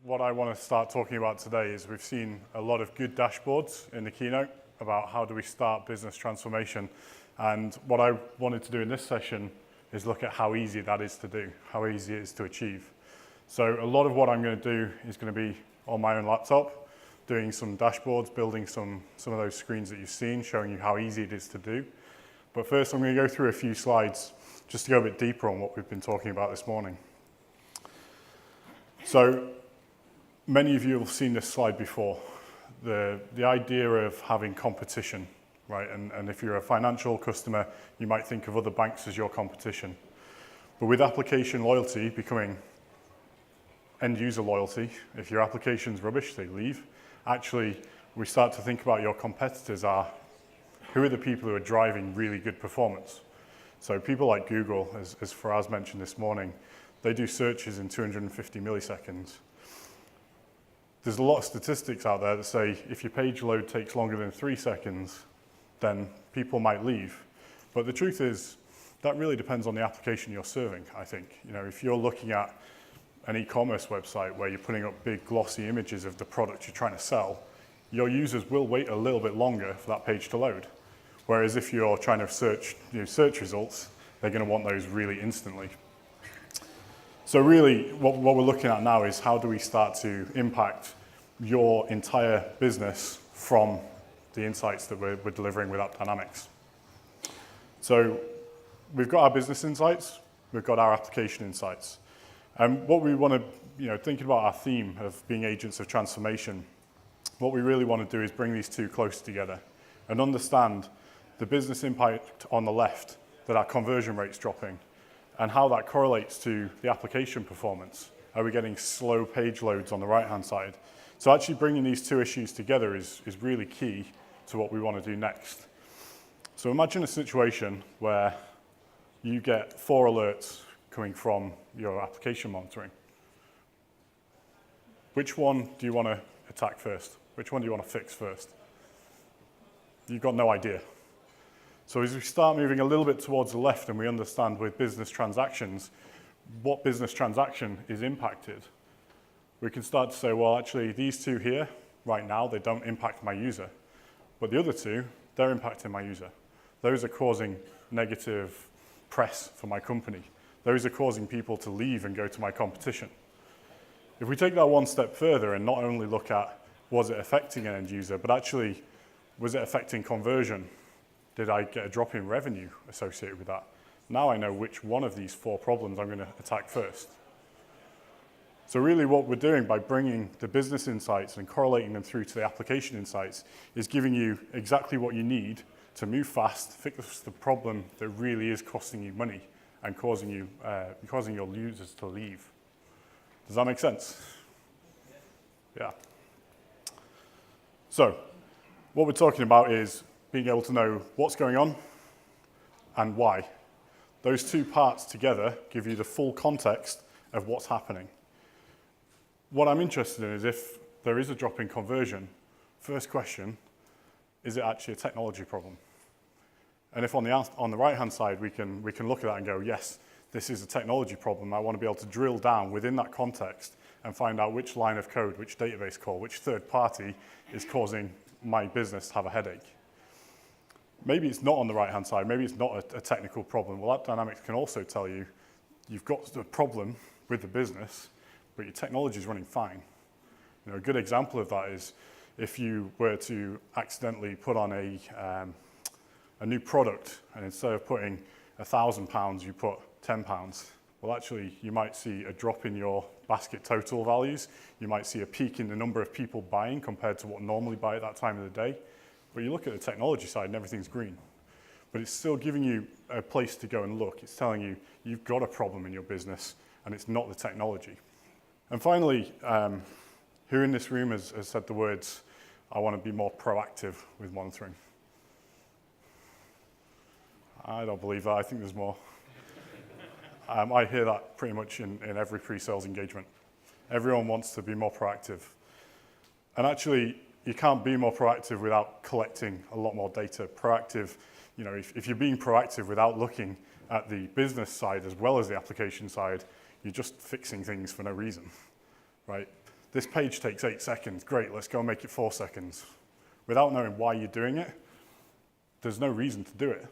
what I want to start talking about today is we've seen a lot of good dashboards in the keynote about how do we start business transformation. And what I wanted to do in this session is look at how easy that is to do, how easy it is to achieve. So a lot of what I'm going to do is going to be on my own laptop, doing some dashboards, building some of those screens that you've seen, showing you how easy it is to do. But first I'm going to go through a few slides just to go a bit deeper on what we've been talking about this morning. So many of you have seen this slide before, the idea of having competition, right? And if you're a financial customer, you might think of other banks as your competition. But with application loyalty becoming end user loyalty, if your application's rubbish, they leave. Actually, we start to think about your competitors are, who are the people who are driving really good performance? So people like Google, as Faraz mentioned this morning, they do searches in 250 milliseconds. There's a lot of statistics out there that say if your page load takes longer than 3 seconds, then people might leave. But the truth is, that really depends on the application you're serving, I think. You know, if you're looking at an e-commerce website where you're putting up big glossy images of the product you're trying to sell, your users will wait a little bit longer for that page to load. Whereas if you're trying to search results, they're going to want those really instantly. So really, what we're looking at now is how do we start to impact your entire business from the insights that we're delivering with AppDynamics. So we've got our business insights, we've got our application insights. And what we want to, thinking about our theme of being agents of transformation, what we really want to do is bring these two close together and understand the business impact on the left, that our conversion rate's dropping, and how that correlates to the application performance. Are we getting slow page loads on the right-hand side? So actually bringing these two issues together is really key to what we want to do next. So imagine a situation where you get 4 alerts coming from your application monitoring. Which one do you want to attack first? Which one do you want to fix first? You've got no idea. So as we start moving a little bit towards the left and we understand with business transactions, what business transaction is impacted, we can start to say, well, actually, these two here, right now, they don't impact my user. But the other two, they're impacting my user. Those are causing negative press for my company. Those are causing people to leave and go to my competition. If we take that one step further and not only look at, was it affecting an end user, but actually, was it affecting conversion? Did I get a drop in revenue associated with that? Now I know which one of these 4 problems I'm going to attack first. So really what we're doing by bringing the business insights and correlating them through to the application insights is giving you exactly what you need to move fast, fix the problem that really is costing you money and causing your users to leave. Does that make sense? Yeah. So what we're talking about is being able to know what's going on and why. Those two parts together give you the full context of what's happening. What I'm interested in is if there is a drop in conversion, first question, is it actually a technology problem? And if on the right-hand side we can look at that and go, yes, this is a technology problem, I want to be able to drill down within that context and find out which line of code, which database call, which third party is causing my business to have a headache. Maybe it's not on the right-hand side, maybe it's not a technical problem. Well, AppDynamics can also tell you, you've got a problem with the business, but your technology is running fine. A good example of that is if you were to accidentally put on a new product, and instead of putting £1,000, you put £10. Well, actually, you might see a drop in your basket total values. You might see a peak in the number of people buying compared to what normally buy at that time of the day. But you look at the technology side and everything's green. But it's still giving you a place to go and look. It's telling you you've got a problem in your business and it's not the technology. And finally, who in this room has said the words, I want to be more proactive with monitoring? I don't believe that. I think there's more. I hear that pretty much in every pre-sales engagement. Everyone wants to be more proactive. And actually, you can't be more proactive without collecting a lot more data. Proactive, if you're being proactive without looking at the business side as well as the application side, you're just fixing things for no reason, right? This page takes 8 seconds. Great, let's go and make it 4 seconds. Without knowing why you're doing it, there's no reason to do it.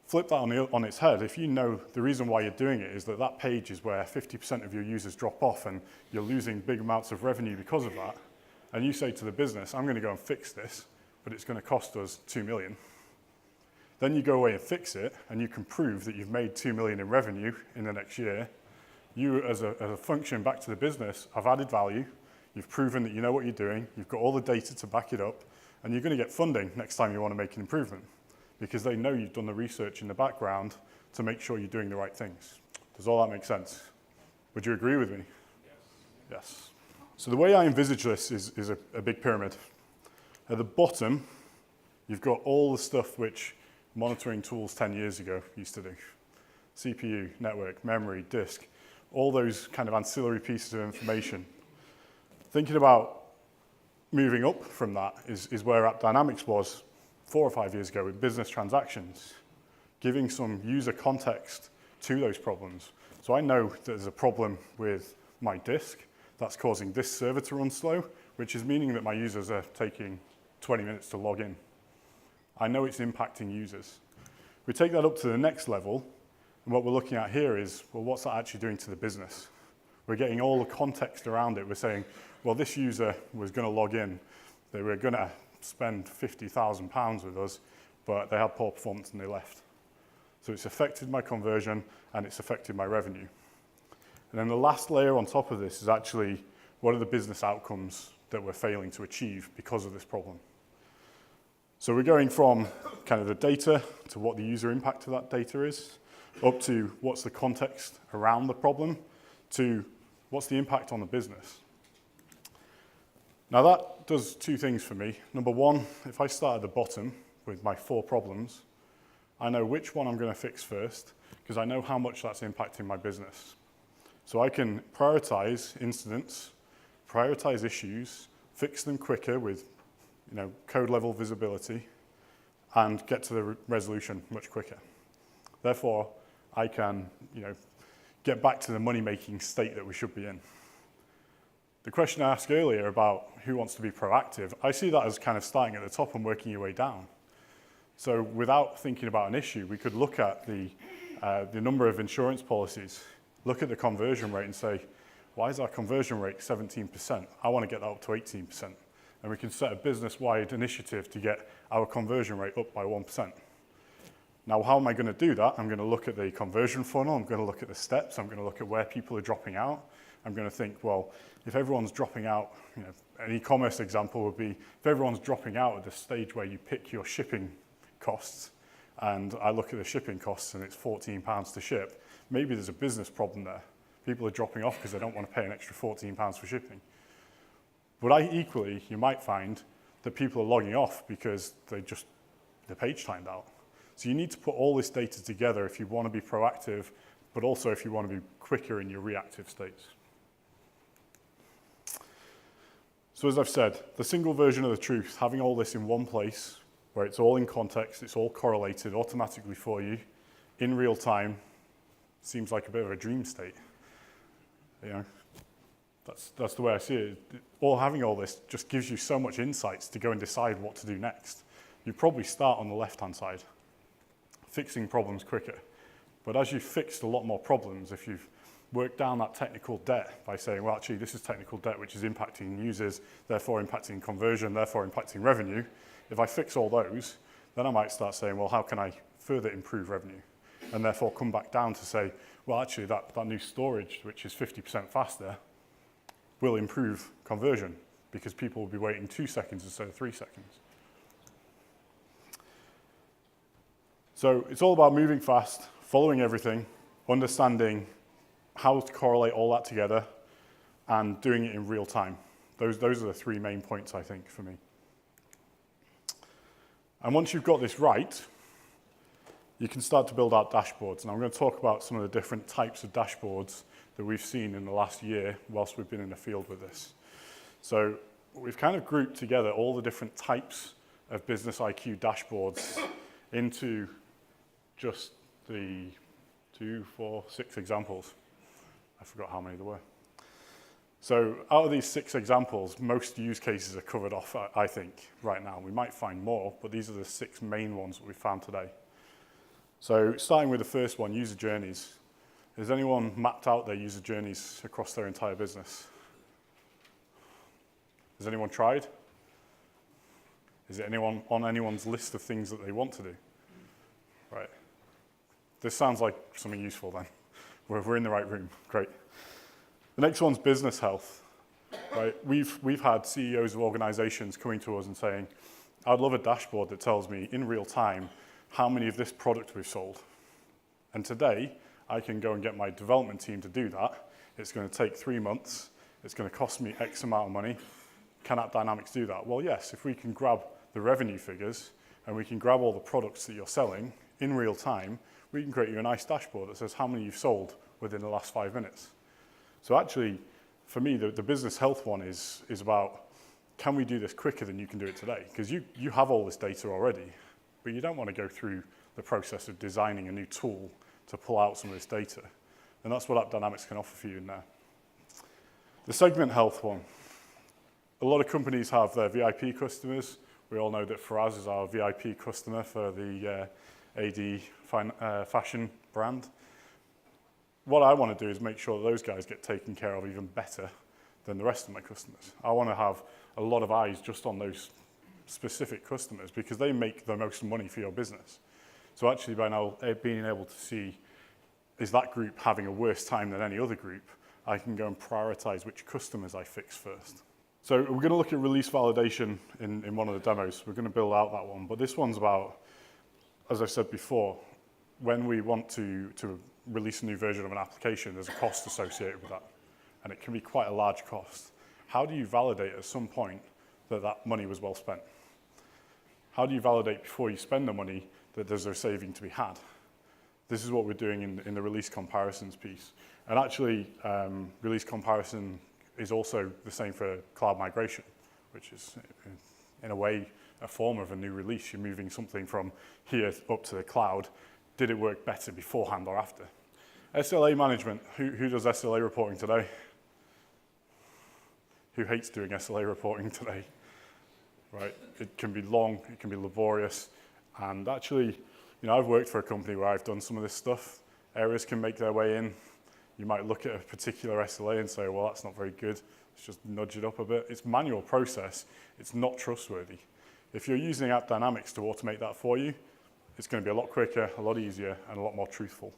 Flip that on its head. If you know the reason why you're doing it is that that page is where 50% of your users drop off and you're losing big amounts of revenue because of that, and you say to the business, I'm going to go and fix this, but it's going to cost us 2 million. Then you go away and fix it, and you can prove that you've made 2 million in revenue in the next year. You, as a function back to the business, have added value. You've proven that you know what you're doing. You've got all the data to back it up, and you're going to get funding next time you want to make an improvement, because they know you've done the research in the background to make sure you're doing the right things. Does all that make sense? Would you agree with me? Yes. Yes. So the way I envisage this is a big pyramid. At the bottom, you've got all the stuff which monitoring tools 10 years ago used to do. CPU, network, memory, disk, all those kind of ancillary pieces of information. Thinking about moving up from that is where AppDynamics was 4 or 5 years ago with business transactions, giving some user context to those problems. So I know that there's a problem with my disk that's causing this server to run slow, which is meaning that my users are taking 20 minutes to log in. I know it's impacting users. We take that up to the next level, and what we're looking at here is, well, what's that actually doing to the business? We're getting all the context around it. We're saying, well, this user was going to log in. They were going to spend £50,000 with us, but they had poor performance and they left. So it's affected my conversion and it's affected my revenue. And then the last layer on top of this is actually, what are the business outcomes that we're failing to achieve because of this problem? So we're going from kind of the data to what the user impact of that data is, up to what's the context around the problem, to what's the impact on the business. Now that does 2 things for me. Number one, if I start at the bottom with my 4 problems, I know which one I'm going to fix first, because I know how much that's impacting my business. So I can prioritize incidents, prioritize issues, fix them quicker with code level visibility, and get to the resolution much quicker. Therefore, I can get back to the money-making state that we should be in. The question I asked earlier about who wants to be proactive, I see that as kind of starting at the top and working your way down. So without thinking about an issue, we could look at the number of insurance policies, look at the conversion rate and say, why is our conversion rate 17%? I want to get that up to 18%. And we can set a business-wide initiative to get our conversion rate up by 1%. Now, how am I going to do that? I'm going to look at the conversion funnel. I'm going to look at the steps. I'm going to look at where people are dropping out. I'm going to think, well, if everyone's dropping out, an e-commerce example would be, if everyone's dropping out at the stage where you pick your shipping costs, and I look at the shipping costs and it's £14 to ship, maybe there's a business problem there. People are dropping off because they don't want to pay an extra £14 for shipping. But equally, you might find that people are logging off because the page timed out. So you need to put all this data together if you want to be proactive, but also if you want to be quicker in your reactive states. So as I've said, the single version of the truth, having all this in one place, where it's all in context, it's all correlated automatically for you, in real time, seems like a bit of a dream state. That's the way I see it. Having all this just gives you so much insights to go and decide what to do next. You probably start on the left-hand side, fixing problems quicker. But as you've fixed a lot more problems, if you've worked down that technical debt by saying, well, actually, this is technical debt which is impacting users, therefore impacting conversion, therefore impacting revenue. If I fix all those, then I might start saying, well, how can I further improve revenue? And therefore come back down to say, well, actually, that new storage, which is 50% faster, will improve conversion because people will be waiting 2 seconds instead of 3 seconds. So it's all about moving fast, following everything, understanding how to correlate all that together, and doing it in real time. Those are the 3 main points, I think, for me. And once you've got this right, you can start to build out dashboards. And I'm going to talk about some of the different types of dashboards that we've seen in the last year whilst we've been in the field with this. So we've kind of grouped together all the different types of Business IQ dashboards into just the 2, 4, 6 examples. I forgot how many there were. So out of these 6 examples, most use cases are covered off, I think, right now. We might find more, but these are the 6 main ones that we found today. So starting with the first one, user journeys. Has anyone mapped out their user journeys across their entire business? Has anyone tried? Is it anyone on anyone's list of things that they want to do? Right. This sounds like something useful then. We're in the right room. Great. The next one's business health. Right. We've had CEOs of organizations coming to us and saying, I'd love a dashboard that tells me in real time how many of this product we've sold. And today, I can go and get my development team to do that. It's going to take 3 months. It's going to cost me X amount of money. Can AppDynamics do that? Well, yes, if we can grab the revenue figures and we can grab all the products that you're selling in real time, we can create you a nice dashboard that says how many you've sold within the last 5 minutes. So actually, for me, the business health one is about, can we do this quicker than you can do it today? Because you have all this data already, but you don't want to go through the process of designing a new tool to pull out some of this data. And that's what AppDynamics can offer for you in there. The segment health one. A lot of companies have their VIP customers. We all know that Faraz is our VIP customer for the AD fashion brand. What I want to do is make sure that those guys get taken care of even better than the rest of my customers. I want to have a lot of eyes just on those specific customers because they make the most money for your business. So actually by now being able to see, is that group having a worse time than any other group, I can go and prioritize which customers I fix first. So we're going to look at release validation in one of the demos. We're going to build out that one. But this one's about, as I said before, when we want to release a new version of an application, there's a cost associated with that. And it can be quite a large cost. How do you validate at some point that that money was well spent? How do you validate before you spend the money that there's a saving to be had? This is what we're doing in the release comparisons piece. And actually, release comparison is also the same for cloud migration, which is, in a way, a form of a new release. You're moving something from here up to the cloud. Did it work better beforehand or after? SLA management. Who does SLA reporting today? Who hates doing SLA reporting today? Right? It can be long, it can be laborious, and actually, I've worked for a company where I've done some of this stuff. Errors can make their way in. You might look at a particular SLA and say, well, that's not very good. Let's just nudge it up a bit. It's manual process. It's not trustworthy. If you're using AppDynamics to automate that for you, it's going to be a lot quicker, a lot easier, and a lot more truthful.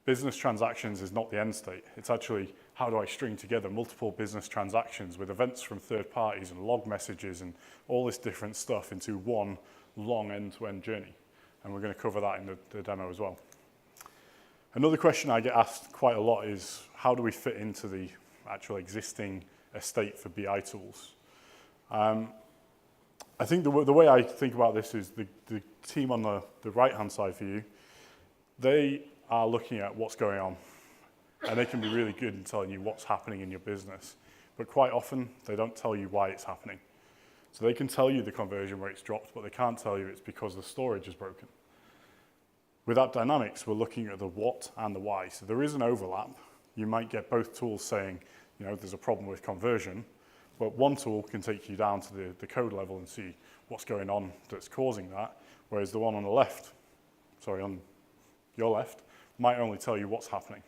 Business transactions is not the end state. It's actually, how do I string together multiple business transactions with events from third parties and log messages and all this different stuff into one long end-to-end journey. And we're going to cover that in the demo as well. Another question I get asked quite a lot is, how do we fit into the actual existing estate for BI tools? I think the way I think about this is the team on the right-hand side for you, they are looking at what's going on. And they can be really good in telling you what's happening in your business. But quite often, they don't tell you why it's happening. So they can tell you the conversion rate's dropped, but they can't tell you it's because the storage is broken. With AppDynamics, we're looking at the what and the why. So there is an overlap. You might get both tools saying, there's a problem with conversion, but one tool can take you down to the code level and see what's going on that's causing that, whereas the one on the left, on your left, might only tell you what's happening.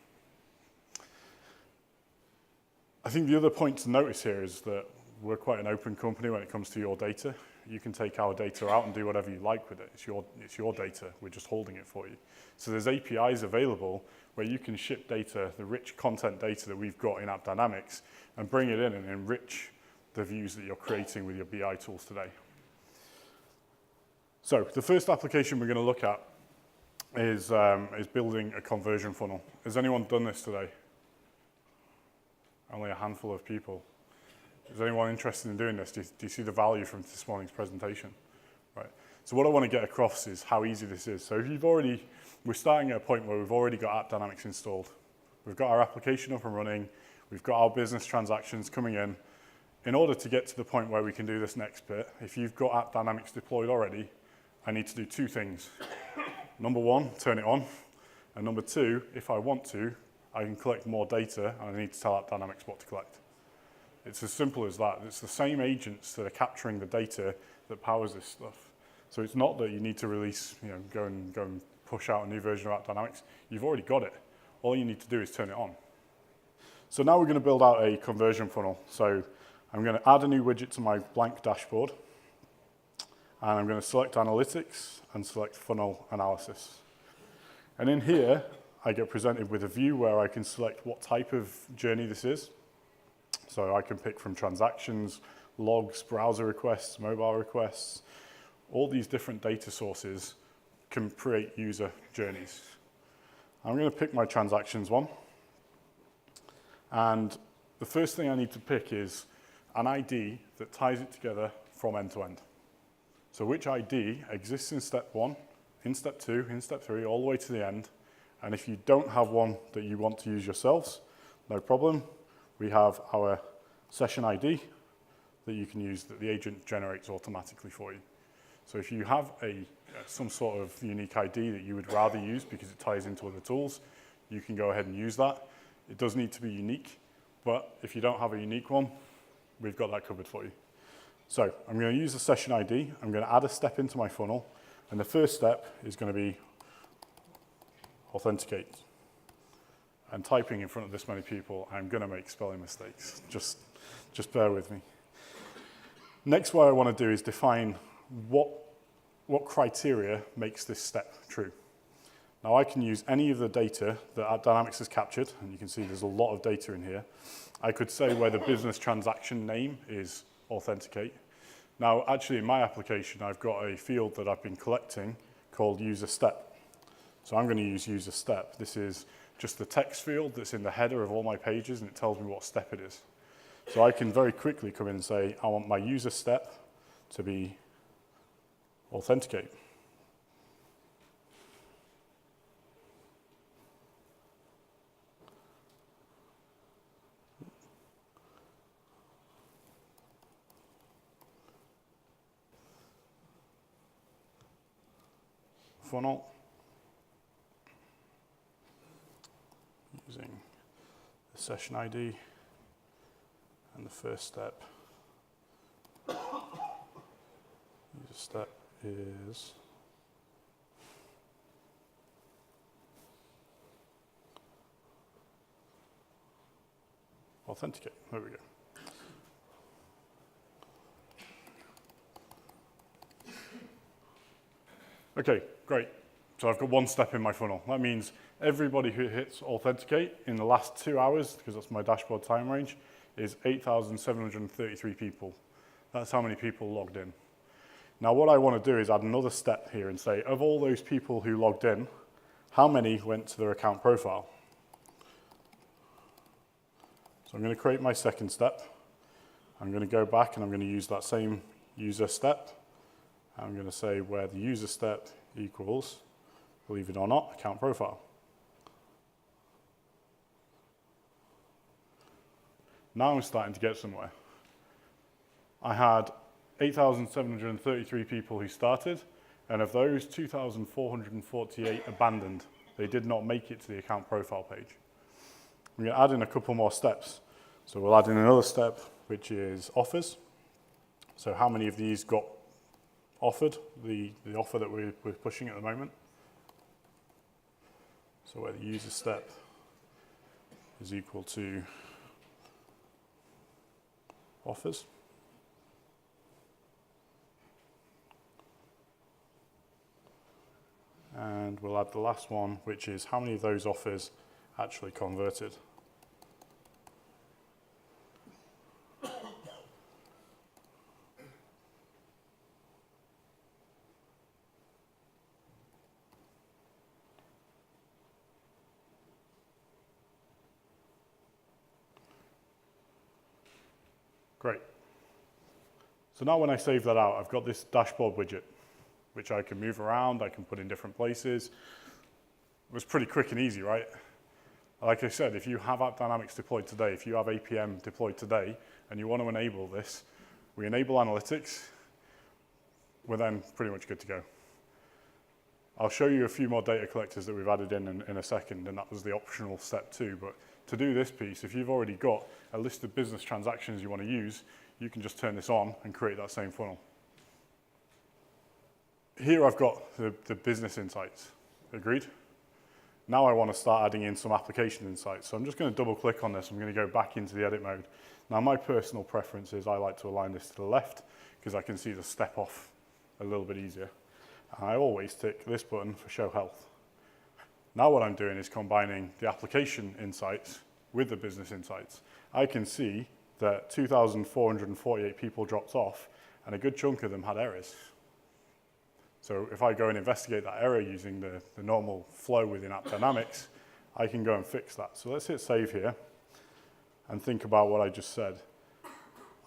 I think the other point to notice here is that we're quite an open company when it comes to your data. You can take our data out and do whatever you like with it. It's your data. We're just holding it for you. So there's APIs available where you can ship data, the rich content data that we've got in AppDynamics, and bring it in and enrich the views that you're creating with your BI tools today. So the first application we're going to look at is building a conversion funnel. Has anyone done this today? Only a handful of people. Is anyone interested in doing this? Do you see the value from this morning's presentation? Right. So what I want to get across is how easy this is. So if we're starting at a point where we've already got AppDynamics installed. We've got our application up and running. We've got our business transactions coming in. In order to get to the point where we can do this next bit, if you've got AppDynamics deployed already, I need to do 2 things. Number 1, turn it on. And number 2, if I want to, I can collect more data, and I need to tell AppDynamics what to collect. It's as simple as that. It's the same agents that are capturing the data that powers this stuff. So it's not that you need to release, go and push out a new version of AppDynamics. You've already got it. All you need to do is turn it on. So now we're going to build out a conversion funnel. So I'm going to add a new widget to my blank dashboard. And I'm going to select Analytics and select Funnel Analysis. And in here, I get presented with a view where I can select what type of journey this is. So I can pick from transactions, logs, browser requests, mobile requests. All these different data sources can create user journeys. I'm going to pick my transactions one. And the first thing I need to pick is an ID that ties it together from end to end. So which ID exists in step one, in step two, in step three, all the way to the end. And if you don't have one that you want to use yourselves, no problem. We have our session ID that you can use that the agent generates automatically for you. So if you have some sort of unique ID that you would rather use because it ties into other tools, you can go ahead and use that. It does need to be unique, but if you don't have a unique one, we've got that covered for you. So I'm going to use the session ID. I'm going to add a step into my funnel, and the first step is going to be authenticate. And typing in front of this many people, I'm going to make spelling mistakes. Just bear with me. Next, what I want to do is define what criteria makes this step true. Now, I can use any of the data that AppDynamics has captured, and you can see there's a lot of data in here. I could say where the business transaction name is authenticate. Now, actually, in my application, I've got a field that I've been collecting called user step. So I'm going to use user step. This is just the text field that's in the header of all my pages, and it tells me what step it is. So I can very quickly come in and say, I want my user step to be authenticate. Funnel. Using the session ID and the first step. User step is authenticate. There we go. Okay, great. So I've got one step in my funnel. That means everybody who hits authenticate in the last 2 hours, because that's my dashboard time range, is 8,733 people. That's how many people logged in. Now what I want to do is add another step here and say, of all those people who logged in, how many went to their account profile? So I'm going to create my second step. I'm going to go back and I'm going to use that same user step. I'm going to say where the user step equals, believe it or not, account profile. Now I'm starting to get somewhere. I had 8,733 people who started, and of those, 2,448 abandoned. They did not make it to the account profile page. I'm going to add in a couple more steps. So we'll add in another step, which is offers. So how many of these got offered, the offer that we're pushing at the moment? So where the user step is equal to offers. And we'll add the last one, which is how many of those offers actually converted. Great. So now when I save that out, I've got this dashboard widget, which I can move around, I can put in different places. It was pretty quick and easy, right? Like I said, if you have AppDynamics deployed today, if you have APM deployed today, and you want to enable this, we enable analytics, we're then pretty much good to go. I'll show you a few more data collectors that we've added in a second, and that was the optional step 2. But to do this piece, if you've already got a list of business transactions you want to use, you can just turn this on and create that same funnel. Here I've got the business insights. Agreed? Now I want to start adding in some application insights. So I'm just going to double click on this. I'm going to go back into the edit mode. Now my personal preference is I like to align this to the left because I can see the step off a little bit easier. And I always tick this button for show health. Now what I'm doing is combining the application insights with the business insights. I can see that 2,448 people dropped off and a good chunk of them had errors. So if I go and investigate that error using the normal flow within AppDynamics, I can go and fix that. So let's hit save here and think about what I just said.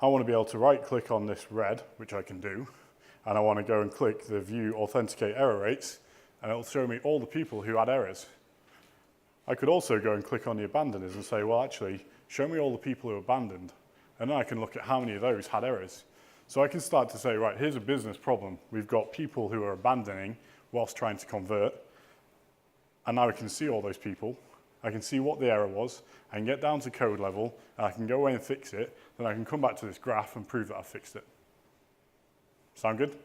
I want to be able to right click on this red, which I can do, and I want to go and click the view authenticate error rates, and it'll show me all the people who had errors. I could also go and click on the abandoners and say, well, actually, show me all the people who abandoned, and then I can look at how many of those had errors. So I can start to say, right, here's a business problem. We've got people who are abandoning whilst trying to convert, and now I can see all those people. I can see what the error was. I can get down to code level, and I can go away and fix it. Then I can come back to this graph and prove that I fixed it. Sound good?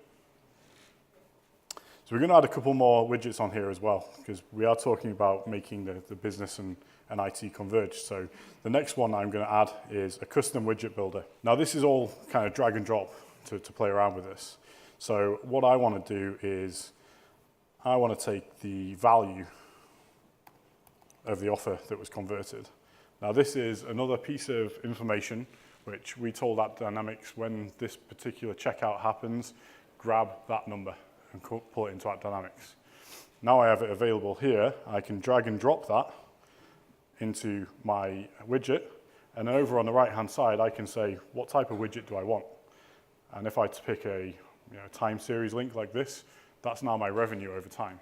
So we're going to add a couple more widgets on here as well, because we are talking about making the business and IT converge. So the next one I'm going to add is a custom widget builder. Now this is all kind of drag and drop to play around with this. So what I want to do is I want to take the value of the offer that was converted. Now this is another piece of information which we told AppDynamics when this particular checkout happens, grab that number and pull it into AppDynamics. Now I have it available here. I can drag and drop that into my widget, and then over on the right hand side I can say what type of widget do I want. And if I pick a time series link like this, that's now my revenue over time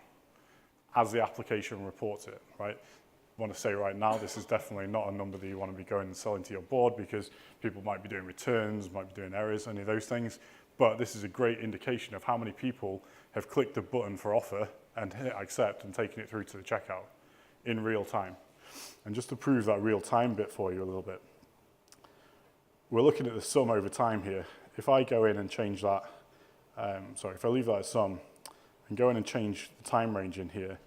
as the application reports it, right? I want to say right now this is definitely not a number that you want to be going and selling to your board because people might be doing returns, might be doing errors, any of those things. But this is a great indication of how many people have clicked the button for offer and hit accept and taken it through to the checkout in real time. And just to prove that real time bit for you a little bit, we're looking at the sum over time here. If I go in and change that, if I leave that as sum and go in and change the time range in here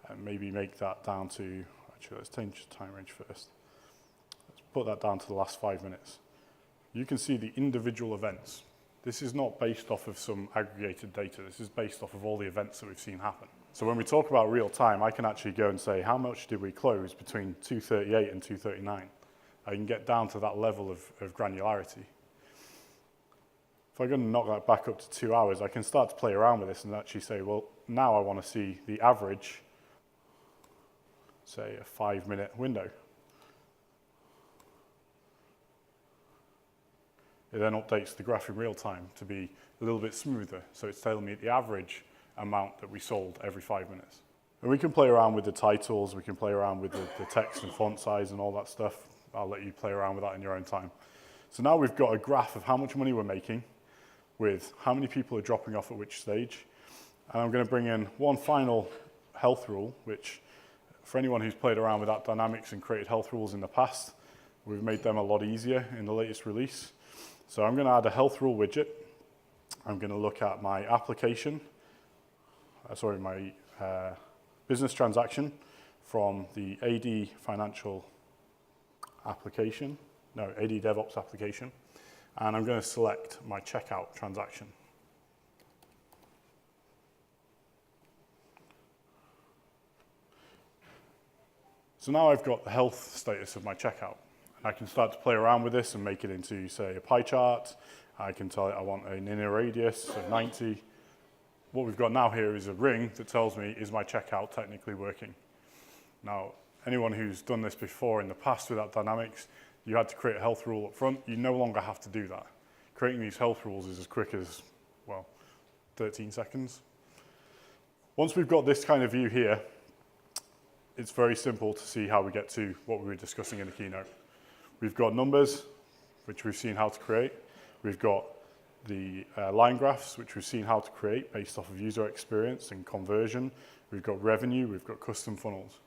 and maybe make that down to, actually let's change the time range first. Let's put that down to the last 5 minutes. You can see the individual events. This is not based off of some aggregated data. This is based off of all the events that we've seen happen. So when we talk about real time, I can actually go and say, how much did we close between 2:38 and 2:39? I can get down to that level of granularity. If I'm going to knock that back up to 2 hours, I can start to play around with this and actually say, well, now I want to see the average, say a 5-minute window. It then updates the graph in real time to be a little bit smoother. So it's telling me the average amount that we sold every 5 minutes. And we can play around with the titles, we can play around with the text and font size and all that stuff. I'll let you play around with that in your own time. So now we've got a graph of how much money we're making with how many people are dropping off at which stage. And I'm going to bring in one final health rule, which for anyone who's played around with AppDynamics and created health rules in the past, we've made them a lot easier in the latest release. So I'm going to add a health rule widget. I'm going to look at my application, my business transaction from the AD Financial application, AD DevOps application, and I'm going to select my checkout transaction. So now I've got the health status of my checkout. I can start to play around with this and make it into, say, a pie chart. I can tell it I want an inner radius of 90. What we've got now here is a ring that tells me, is my checkout technically working? Now, anyone who's done this before in the past with AppDynamics, you had to create a health rule up front. You no longer have to do that. Creating these health rules is as quick as, 13 seconds. Once we've got this kind of view here, it's very simple to see how we get to what we were discussing in the keynote. We've got numbers, which we've seen how to create. We've got the line graphs, which we've seen how to create based off of user experience and conversion. We've got revenue, we've got custom funnels.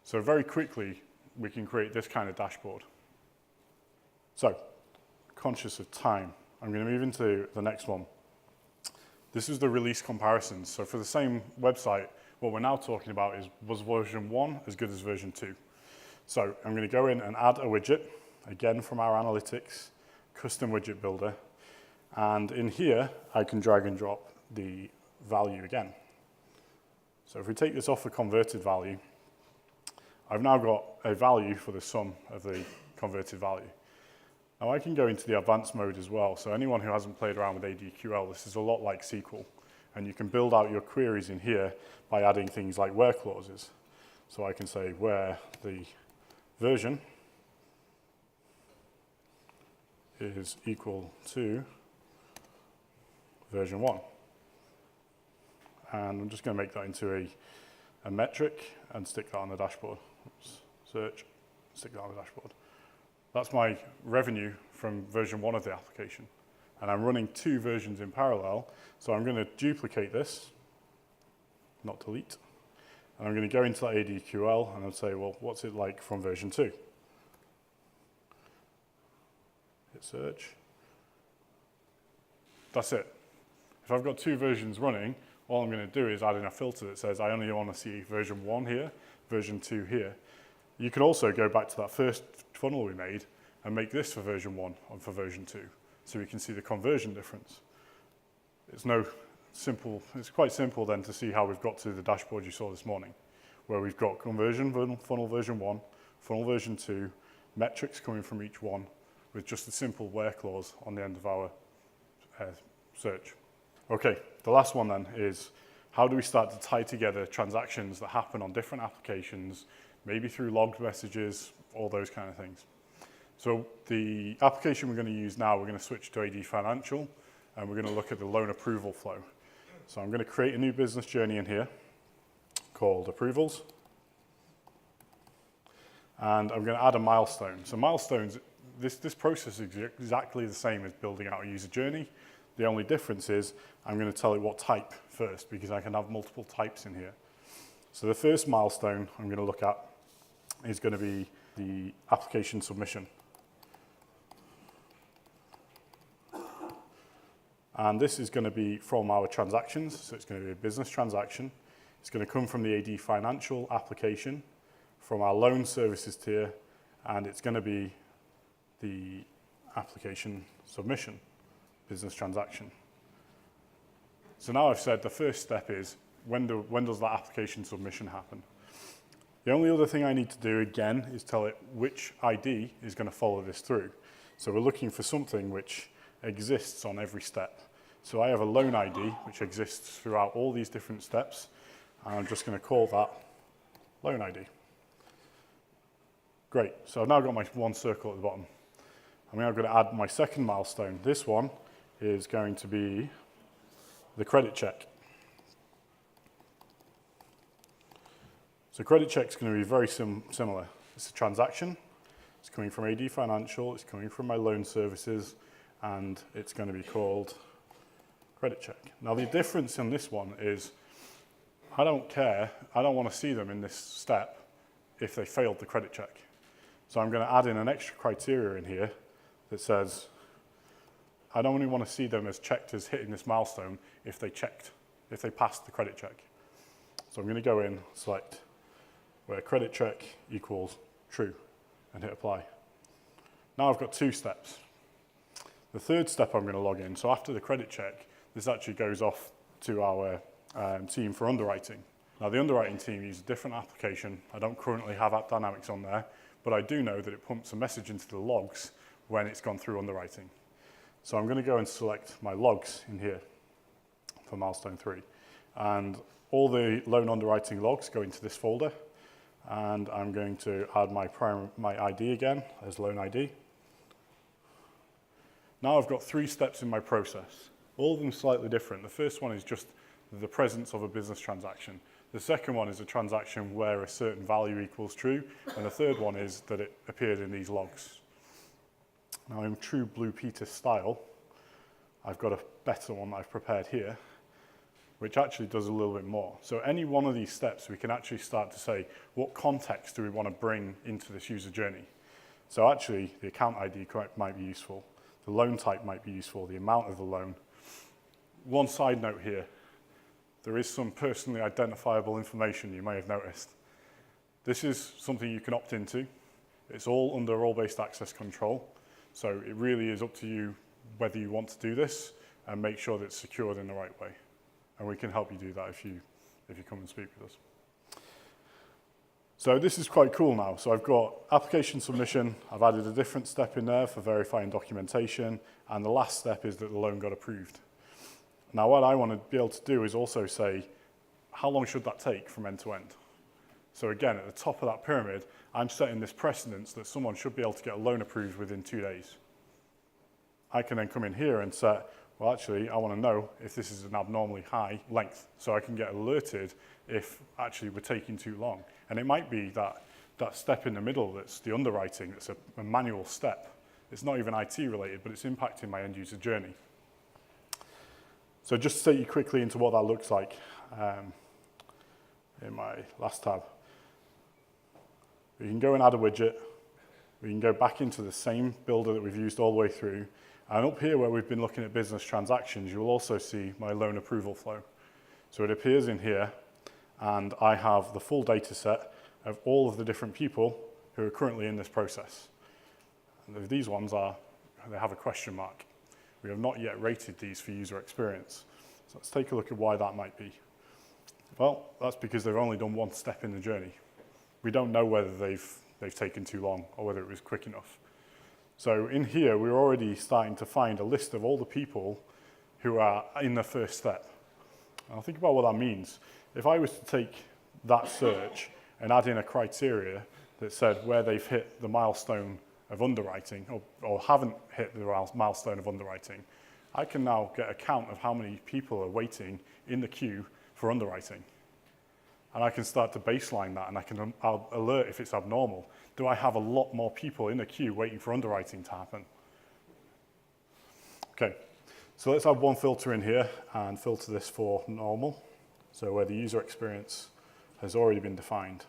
So very quickly, we can create this kind of dashboard. So, conscious of time, I'm going to move into the next one. This is the release comparisons. So for the same website, what we're now talking about is, was version 1 as good as version 2? So I'm going to go in and add a widget, again from our analytics, custom widget builder. And in here, I can drag and drop the value again. So if we take this off the converted value, I've now got a value for the sum of the converted value. Now I can go into the advanced mode as well. So anyone who hasn't played around with ADQL, this is a lot like SQL. And you can build out your queries in here by adding things like where clauses. So I can say where the version is equal to version 1. And I'm just going to make that into a metric and stick that on the dashboard. Oops. Search, stick that on the dashboard. That's my revenue from version 1 of the application. And I'm running 2 versions in parallel. So I'm going to duplicate this, not delete. And I'm going to go into that ADQL and I'll say, well, what's it like from version 2? Hit search. That's it. If I've got 2 versions running, all I'm going to do is add in a filter that says I only want to see version 1 here, version 2 here. You could also go back to that first funnel we made and make this for version 1 and for version 2, so we can see the conversion difference. It's quite simple then to see how we've got to the dashboard you saw this morning, where we've got conversion funnel version 1, funnel version 2, metrics coming from each one, with just a simple where clause on the end of our search. Okay, the last one then is, how do we start to tie together transactions that happen on different applications, maybe through logged messages, all those kind of things. So the application we're going to use now, we're going to switch to AD Financial, and we're going to look at the loan approval flow. So I'm going to create a new business journey in here called Approvals. And I'm going to add a milestone. So milestones, this process is exactly the same as building out a user journey. The only difference is I'm going to tell it what type first, because I can have multiple types in here. So the first milestone I'm going to look at is going to be the application submission. And this is going to be from our transactions, so it's going to be a business transaction. It's going to come from the AD Financial application, from our loan services tier, and it's going to be the application submission, business transaction. So now I've said the first step is, when does that application submission happen? The only other thing I need to do again is tell it which ID is going to follow this through. So we're looking for something which exists on every step. So I have a loan ID which exists throughout all these different steps, and I'm just going to call that loan ID. Great, so I've now got my one circle at the bottom. I'm now going to add my second milestone. This one is going to be the credit check. So credit check is going to be very similar. It's a transaction. It's coming from AD Financial. It's coming from my loan services, and it's going to be called credit check. Now the difference in this one is I don't care. I don't want to see them in this step if they failed the credit check. So I'm going to add in an extra criteria in here that says I don't only want to see them as checked as hitting this milestone if they passed the credit check. So I'm going to go in, select where credit check equals true, and hit apply. Now I've got 2 steps. The third step I'm going to log in. So after the credit check, this actually goes off to our team for underwriting. Now the underwriting team uses a different application. I don't currently have AppDynamics on there, but I do know that it pumps a message into the logs when it's gone through underwriting. So I'm going to go and select my logs in here for milestone 3. And all the loan underwriting logs go into this folder. And I'm going to add my ID again as loan ID. Now I've got 3 steps in my process, all of them slightly different. The first one is just the presence of a business transaction. The second one is a transaction where a certain value equals true. And the third one is that it appeared in these logs. Now in true Blue Peter style, I've got a better one that I've prepared here, which actually does a little bit more. So any one of these steps, we can actually start to say, what context do we want to bring into this user journey? So actually, the account ID might be useful, the loan type might be useful, the amount of the loan. One side note here, there is some personally identifiable information you may have noticed. This is something you can opt into. It's all under role-based access control. So it really is up to you whether you want to do this and make sure that it's secured in the right way. And we can help you do that if you come and speak with us. So this is quite cool now. So I've got application submission. I've added a different step in there for verifying documentation. And the last step is that the loan got approved. Now what I want to be able to do is also say, how long should that take from end to end? So again, at the top of that pyramid, I'm setting this precedence that someone should be able to get a loan approved within 2 days. I can then come in here and set, well, actually, I want to know if this is an abnormally high length, so I can get alerted if actually we're taking too long. And it might be that step in the middle that's the underwriting, that's a manual step. It's not even IT related, but it's impacting my end user journey. So just to take you quickly into what that looks like in my last tab. We can go and add a widget. We can go back into the same builder that we've used all the way through. And up here where we've been looking at business transactions, you'll also see my loan approval flow. So it appears in here, and I have the full data set of all of the different people who are currently in this process. And these ones they have a question mark. We have not yet rated these for user experience. So let's take a look at why that might be. Well, that's because they've only done one step in the journey. We don't know whether they've taken too long or whether it was quick enough. So in here, we're already starting to find a list of all the people who are in the first step. Now think about what that means. If I was to take that search and add in a criteria that said where they've hit the milestone of underwriting or haven't hit the milestone of underwriting, I can now get a count of how many people are waiting in the queue for underwriting. And I can start to baseline that, and I'll alert if it's abnormal. Do I have a lot more people in the queue waiting for underwriting to happen? Okay, so let's add one filter in here and filter this for normal, so where the user experience has already been defined.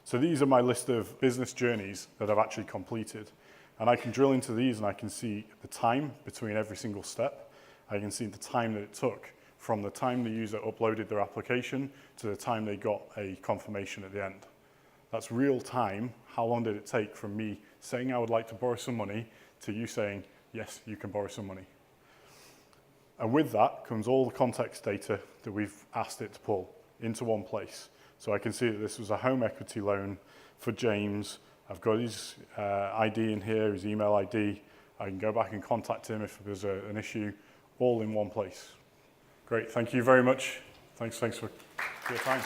So these are my list of business journeys that I've actually completed. And I can drill into these and I can see the time between every single step. I can see the time that it took from the time the user uploaded their application to the time they got a confirmation at the end. That's real time. How long did it take from me saying I would like to borrow some money to you saying, yes, you can borrow some money? And with that comes all the context data that we've asked it to pull into one place. So I can see that this was a home equity loan for James. I've got his ID in here, his email ID. I can go back and contact him if there's an issue, all in one place. Great, thank you very much. Thanks for your time.